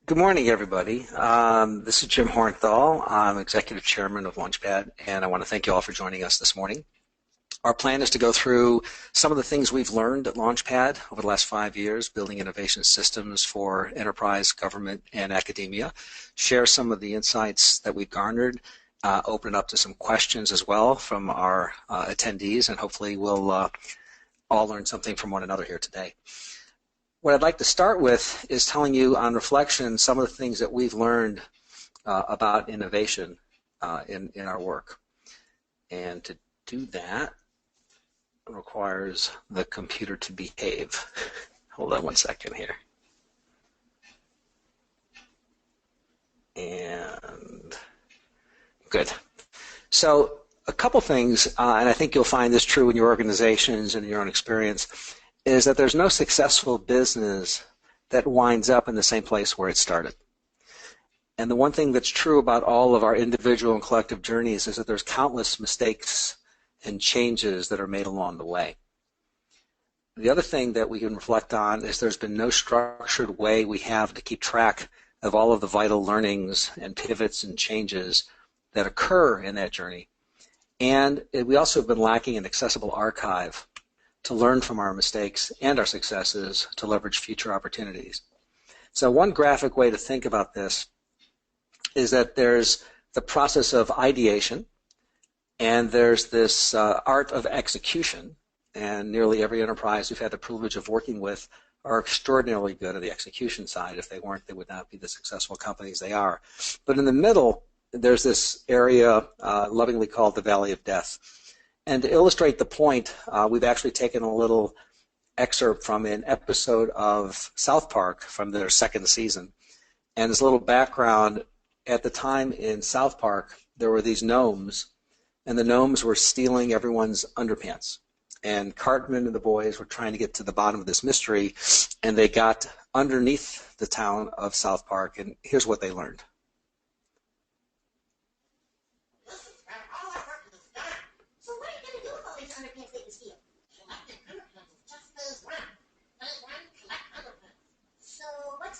Good morning, everybody. This is Jim Hornthal. I'm Executive Chairman of Launchpad, and I want to thank you all for joining us this morning. Our plan is to go through some of the things we've learned at Launchpad over the last 5 years, building innovation systems for enterprise, government, and academia, share some of the insights that we've garnered, open it up to some questions as well from our attendees, and hopefully we'll all learn something from one another here today. What I'd like to start with is telling you on reflection some of the things that we've learned about innovation in our work. And to do that requires the computer to behave. Hold on one second here. And good. So a couple things, and I think you'll find this true in your organizations and in your own experience, is that there's no successful business that winds up in the same place where it started. And the one thing that's true about all of our individual and collective journeys is that there's countless mistakes and changes that are made along the way. The other thing that we can reflect on is there's been no structured way we have to keep track of all of the vital learnings and pivots and changes that occur in that journey. And we also have been lacking an accessible archive to learn from our mistakes and our successes to leverage future opportunities. So one graphic way to think about this is that there's the process of ideation, and there's this art of execution, and nearly every enterprise we've had the privilege of working with are extraordinarily good at the execution side. If they weren't, they would not be the successful companies they are. But in the middle, there's this area lovingly called the Valley of Death. And to illustrate the point, we've actually taken a little excerpt from an episode of South Park from their second season. And as a little background, at the time in South Park, there were these gnomes, and the gnomes were stealing everyone's underpants. And Cartman and the boys were trying to get to the bottom of this mystery, and they got underneath the town of South Park, and here's what they learned.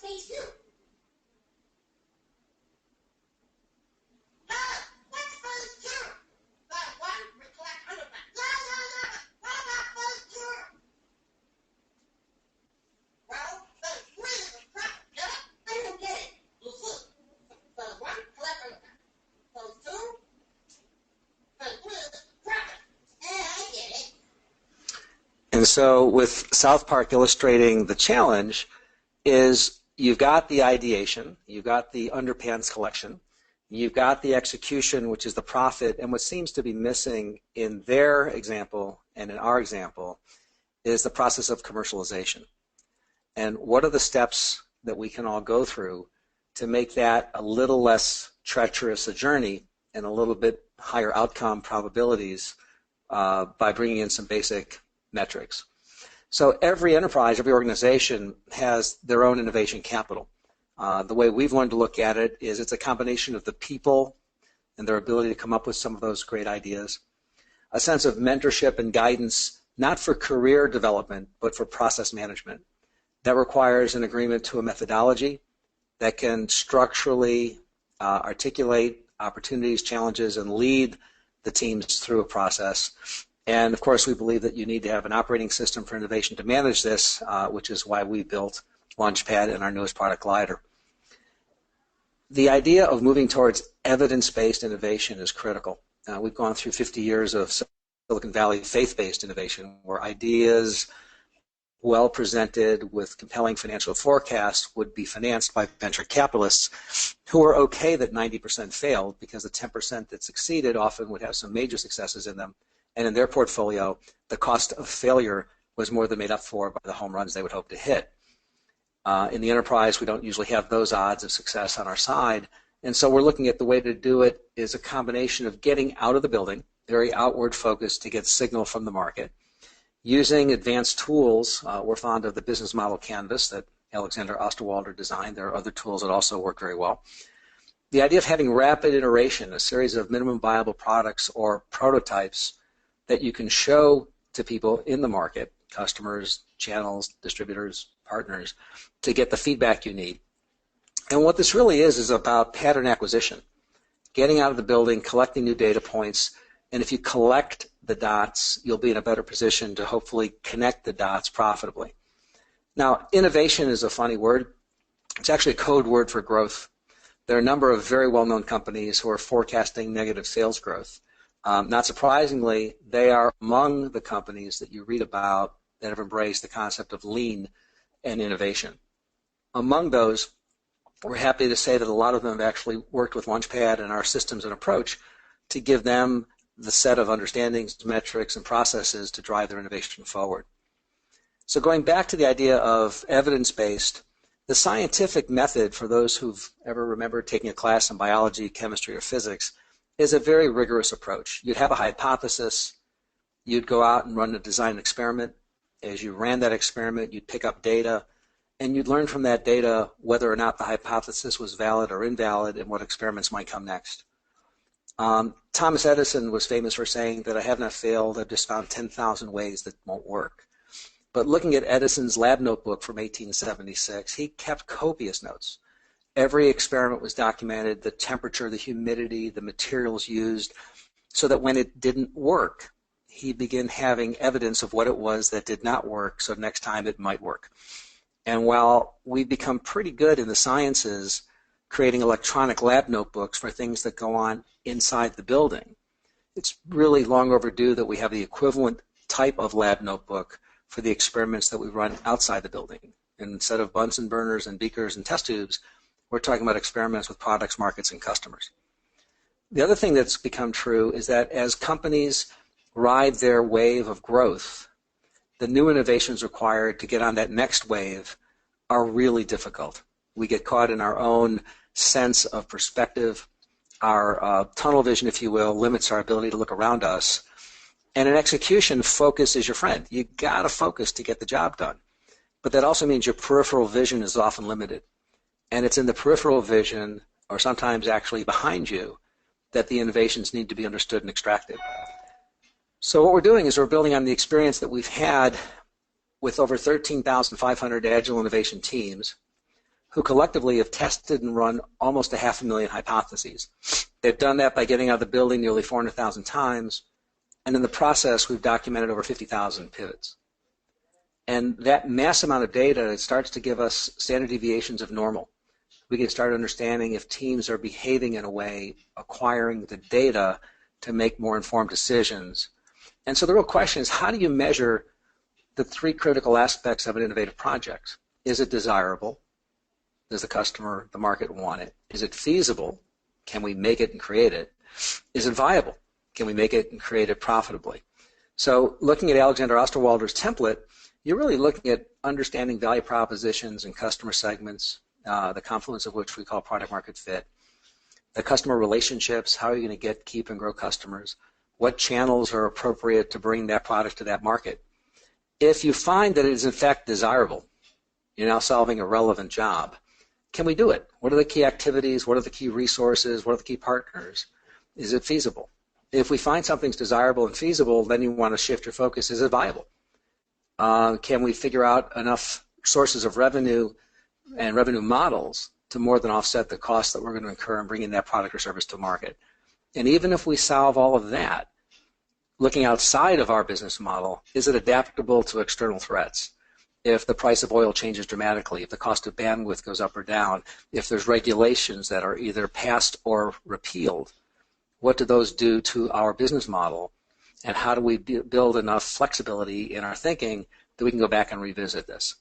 Phase two. What's phase two? That one we collect underpants. Yeah. What about phase two? Well, phase three is profit. Get it? I don't get it. You see, phase one, collect underpants. Phase two, phase three is profit. I get it. And so with South Park illustrating the challenge is you've got the ideation, you've got the underpants collection, you've got the execution, which is the profit, and what seems to be missing in their example and in our example is the process of commercialization. And what are the steps that we can all go through to make that a little less treacherous a journey and a little bit higher outcome probabilities by bringing in some basic metrics. So every enterprise, every organization has their own innovation capital. The way we've learned to look at it is it's a combination of the people and their ability to come up with some of those great ideas, a sense of mentorship and guidance, not for career development, but for process management. That requires an agreement to a methodology that can structurally articulate opportunities, challenges, and lead the teams through a process. And of course, we believe that you need to have an operating system for innovation to manage this, which is why we built Launchpad and our newest product, Glider. The idea of moving towards evidence-based innovation is critical. We've gone through 50 years of Silicon Valley faith-based innovation, where ideas well presented with compelling financial forecasts would be financed by venture capitalists who are okay that 90% failed because the 10% that succeeded often would have some major successes in them. And in their portfolio, the cost of failure was more than made up for by the home runs they would hope to hit. In the enterprise, we don't usually have those odds of success on our side. And so we're looking at the way to do it is a combination of getting out of the building, very outward focused to get signal from the market, using advanced tools. We're fond of the business model canvas that Alexander Osterwalder designed. There are other tools that also work very well. The idea of having rapid iteration, a series of minimum viable products or prototypes that you can show to people in the market, customers, channels, distributors, partners, to get the feedback you need. And what this really is about pattern acquisition, getting out of the building, collecting new data points, and if you collect the dots, you'll be in a better position to hopefully connect the dots profitably. Now, innovation is a funny word. It's actually a code word for growth. There are a number of very well-known companies who are forecasting negative sales growth. Not surprisingly, they are among the companies that you read about that have embraced the concept of lean and innovation. Among those, we're happy to say that a lot of them have actually worked with Launchpad and our systems and approach to give them the set of understandings, metrics, and processes to drive their innovation forward. So going back to the idea of evidence-based, the scientific method, for those who've ever remembered taking a class in biology, chemistry, or physics, is a very rigorous approach. You'd have a hypothesis, you'd go out and run a design experiment. As you ran that experiment, you'd pick up data, and you'd learn from that data whether or not the hypothesis was valid or invalid and what experiments might come next. Thomas Edison was famous for saying that I have not failed, I've just found 10,000 ways that won't work. But looking at Edison's lab notebook from 1876, he kept copious notes. Every experiment was documented, the temperature, the humidity, the materials used, so that when it didn't work, he began having evidence of what it was that did not work, so next time it might work. And while we've become pretty good in the sciences creating electronic lab notebooks for things that go on inside the building, it's really long overdue that we have the equivalent type of lab notebook for the experiments that we run outside the building. And instead of Bunsen burners and beakers and test tubes, we're talking about experiments with products, markets, and customers. The other thing that's become true is that as companies ride their wave of growth, the new innovations required to get on that next wave are really difficult. We get caught in our own sense of perspective. Our tunnel vision, if you will, limits our ability to look around us. And in execution, focus is your friend. You got to focus to get the job done. But that also means your peripheral vision is often limited. And it's in the peripheral vision, or sometimes actually behind you, that the innovations need to be understood and extracted. So what we're doing is we're building on the experience that we've had with over 13,500 Agile innovation teams who collectively have tested and run almost 500,000 hypotheses. They've done that by getting out of the building nearly 400,000 times, and in the process, we've documented over 50,000 pivots. And that mass amount of data, it starts to give us standard deviations of normal. We can start understanding if teams are behaving in a way, acquiring the data to make more informed decisions. And so the real question is, how do you measure the three critical aspects of an innovative project? Is it desirable? Does the customer, the market want it? Is it feasible? Can we make it and create it? Is it viable? Can we make it and create it profitably? So looking at Alexander Osterwalder's template, you're really looking at understanding value propositions and customer segments, the confluence of which we call product market fit, the customer relationships, how are you going to get, keep, and grow customers, what channels are appropriate to bring that product to that market. If you find that it is in fact desirable, you're now solving a relevant job, can we do it? What are the key activities? What are the key resources? What are the key partners? Is it feasible? If we find something's desirable and feasible, then you want to shift your focus. Is it viable? Can we figure out enough sources of revenue and revenue models to more than offset the costs that we're going to incur in bringing that product or service to market? And even if we solve all of that, looking outside of our business model, is it adaptable to external threats? If the price of oil changes dramatically, if the cost of bandwidth goes up or down, if there's regulations that are either passed or repealed, what do those do to our business model? And how do we build enough flexibility in our thinking that we can go back and revisit this?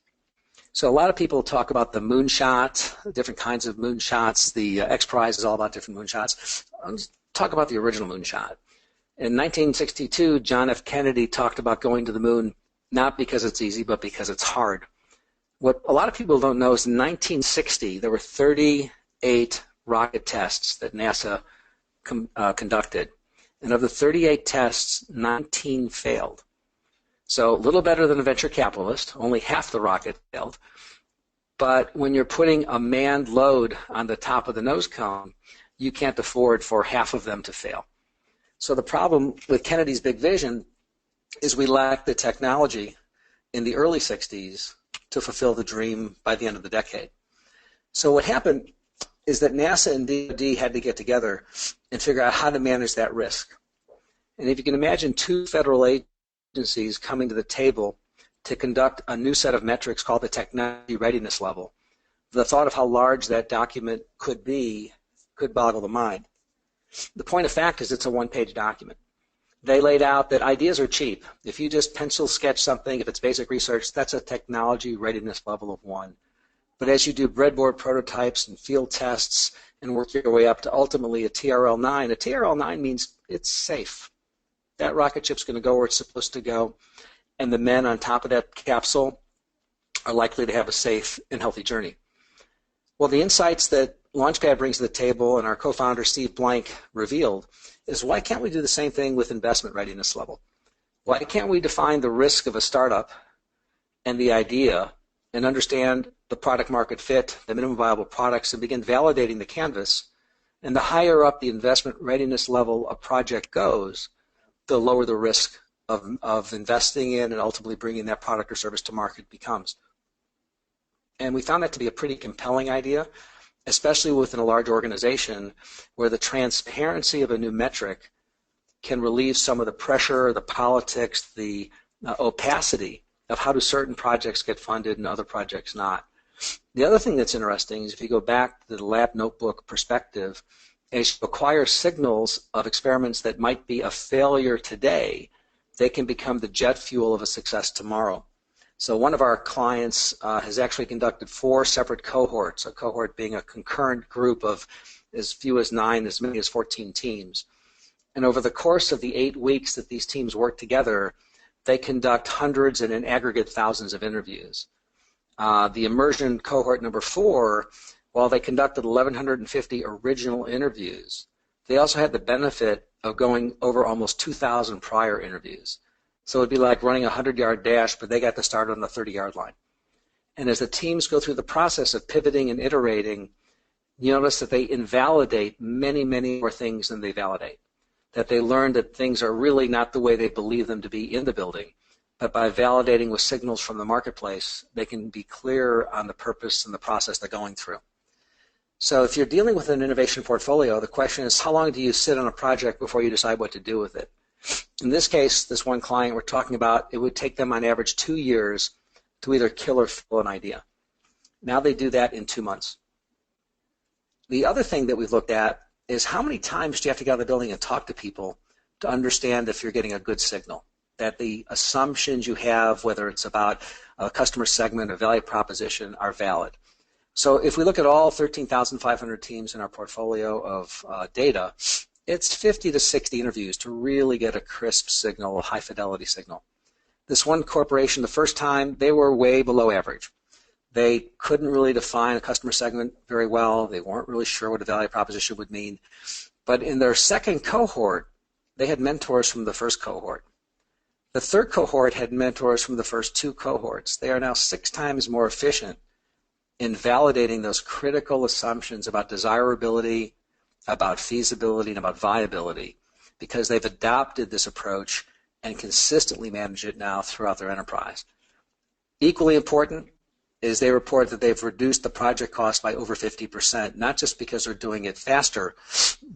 So a lot of people talk about the moonshot, different kinds of moonshots. The X Prize is all about different moonshots. Let's talk about the original moonshot. In 1962, John F. Kennedy talked about going to the moon not because it's easy, but because it's hard. What a lot of people don't know is in 1960, there were 38 rocket tests that NASA conducted. And of the 38 tests, 19 failed. So a little better than a venture capitalist, only half the rocket failed. But when you're putting a manned load on the top of the nose cone, you can't afford for half of them to fail. So the problem with Kennedy's big vision is we lacked the technology in the early 60s to fulfill the dream by the end of the decade. So what happened is that NASA and DoD had to get together and figure out how to manage that risk. And if you can imagine two federal agencies coming to the table to conduct a new set of metrics called the technology readiness level, the thought of how large that document could be could boggle the mind. The point of fact is it's a one-page document. They laid out that ideas are cheap. If you just pencil sketch something, if it's basic research, that's a technology readiness level of 1. But as you do breadboard prototypes and field tests and work your way up to ultimately a TRL-9, a TRL-9 means it's safe. That rocket ship's going to go where it's supposed to go, and the men on top of that capsule are likely to have a safe and healthy journey. Well, the insights that Launchpad brings to the table and our co-founder Steve Blank revealed is why can't we do the same thing with investment readiness level? Why can't we define the risk of a startup and the idea and understand the product market fit, the minimum viable products, and begin validating the canvas? And the higher up the investment readiness level a project goes, the lower the risk of investing in and ultimately bringing that product or service to market becomes. And we found that to be a pretty compelling idea, especially within a large organization where the transparency of a new metric can relieve some of the pressure, the politics, the opacity of how do certain projects get funded and other projects not. The other thing that's interesting is if you go back to the lab notebook perspective, as you acquire signals of experiments that might be a failure today, they can become the jet fuel of a success tomorrow. So one of our clients has actually conducted 4 separate cohorts, a cohort being a concurrent group of as few as 9, as many as 14 teams. And over the course of the 8 weeks that these teams work together, they conduct hundreds and in aggregate thousands of interviews. The immersion cohort number 4, while they conducted 1,150 original interviews, they also had the benefit of going over almost 2,000 prior interviews. So it would be like running a 100-yard dash, but they got to start on the 30-yard line. And as the teams go through the process of pivoting and iterating, you notice that they invalidate many, many more things than they validate. That they learn that things are really not the way they believe them to be in the building, but by validating with signals from the marketplace, they can be clear on the purpose and the process they're going through. So if you're dealing with an innovation portfolio, the question is, how long do you sit on a project before you decide what to do with it? In this case, this one client we're talking about, it would take them on average 2 years to either kill or fill an idea. Now they do that in 2 months. The other thing that we've looked at is how many times do you have to get out of the building and talk to people to understand if you're getting a good signal, that the assumptions you have, whether it's about a customer segment or value proposition, are valid. So if we look at all 13,500 teams in our portfolio of data, it's 50 to 60 interviews to really get a crisp signal, a high-fidelity signal. This one corporation, the first time, they were way below average. They couldn't really define a customer segment very well. They weren't really sure what a value proposition would mean. But in their second cohort, they had mentors from the first cohort. The third cohort had mentors from the first 2 cohorts. They are now 6 times more efficient in validating those critical assumptions about desirability, about feasibility, and about viability, because they've adopted this approach and consistently manage it now throughout their enterprise. Equally important is they report that they've reduced the project cost by over 50%, not just because they're doing it faster,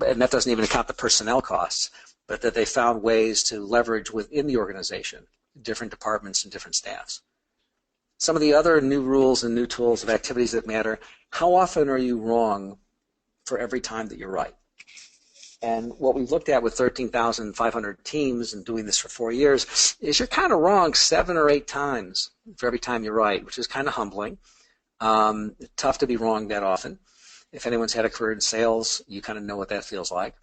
and that doesn't even account the personnel costs, but that they found ways to leverage within the organization, different departments and different staffs. Some of the other new rules and new tools of activities that matter, how often are you wrong for every time that you're right? And what we've looked at with 13,500 teams and doing this for 4 years is you're kind of wrong 7 or 8 times for every time you're right, which is kind of humbling. Tough to be wrong that often. If anyone's had a career in sales, you kind of know what that feels like.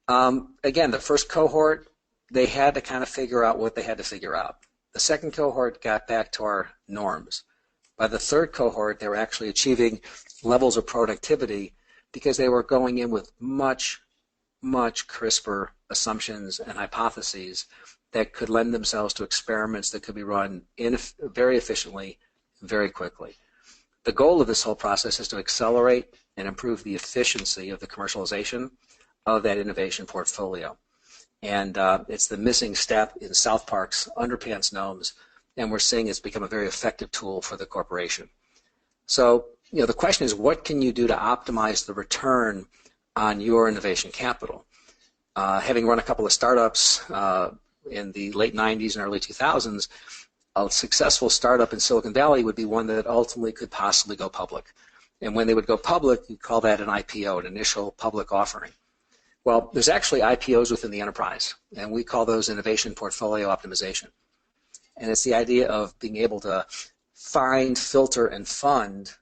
Again, the first cohort, they had to kind of figure out what they had to figure out. The second cohort got back to our norms. By the third cohort, they were actually achieving levels of productivity because they were going in with much crisper assumptions and hypotheses that could lend themselves to experiments that could be run very efficiently, very quickly. The goal of this whole process is to accelerate and improve the efficiency of the commercialization of that innovation portfolio. And it's the missing step in South Park's underpants gnomes, and we're seeing it's become a very effective tool for the corporation. So the question is, what can you do to optimize the return on your innovation capital? Having run a couple of startups in the late 90s and early 2000s, a successful startup in Silicon Valley would be one that ultimately could possibly go public. And when they would go public, you'd call that an IPO, an initial public offering. Well, there's actually IPOs within the enterprise, and we call those innovation portfolio optimization. And it's the idea of being able to find, filter, and fund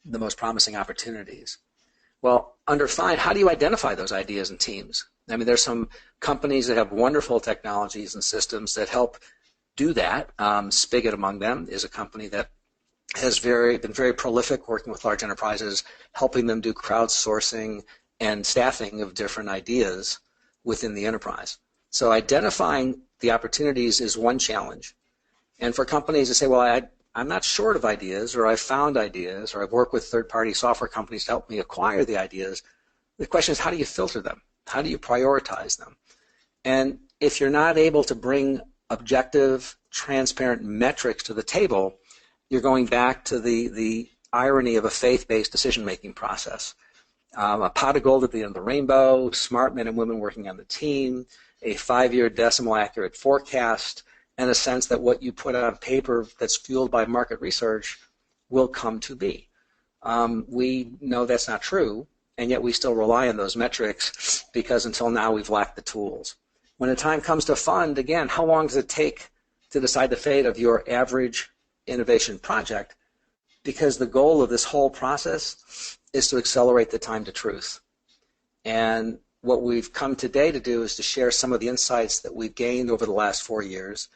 the most promising opportunities. Well, under find, how do you identify those ideas and teams? I mean, there's some companies that have wonderful technologies and systems that help do that. Spigot among them is a company that has been very prolific working with large enterprises, helping them do crowdsourcing and staffing of different ideas within the enterprise. So identifying the opportunities is one challenge. And for companies to say, well, I'm not short of ideas, or I've found ideas, or I've worked with third-party software companies to help me acquire the ideas, the question is, how do you filter them? How do you prioritize them? And if you're not able to bring objective, transparent metrics to the table, you're going back to the irony of a faith-based decision-making process. A pot of gold at the end of the rainbow, smart men and women working on the team, a 5-year decimal accurate forecast, and a sense that what you put on paper that's fueled by market research will come to be. We know that's not true, and yet we still rely on those metrics because until now we've lacked the tools. When the time comes to fund, again, how long does it take to decide the fate of your average innovation project? Because the goal of this whole process is to accelerate the time to truth. And what we've come today to do is to share some of the insights that we've gained over the last 4 years,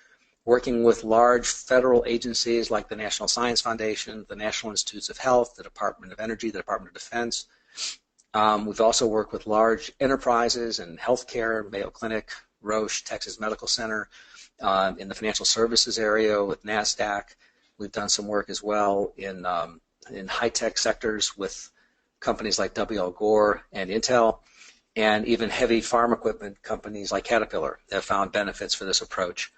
working with large federal agencies like the National Science Foundation, the National Institutes of Health, the Department of Energy, the Department of Defense. We've also worked with large enterprises in healthcare, Mayo Clinic, Roche, Texas Medical Center, in the financial services area with NASDAQ. We've done some work as well in high-tech sectors with companies like W.L. Gore and Intel, and even heavy farm equipment companies like Caterpillar have found benefits for this approach.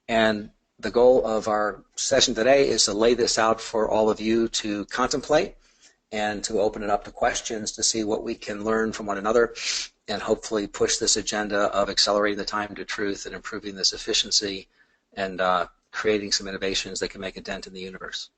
And the goal of our session today is to lay this out for all of you to contemplate and to open it up to questions to see what we can learn from one another and hopefully push this agenda of accelerating the time to truth and improving this efficiency and creating some innovations that can make a dent in the universe.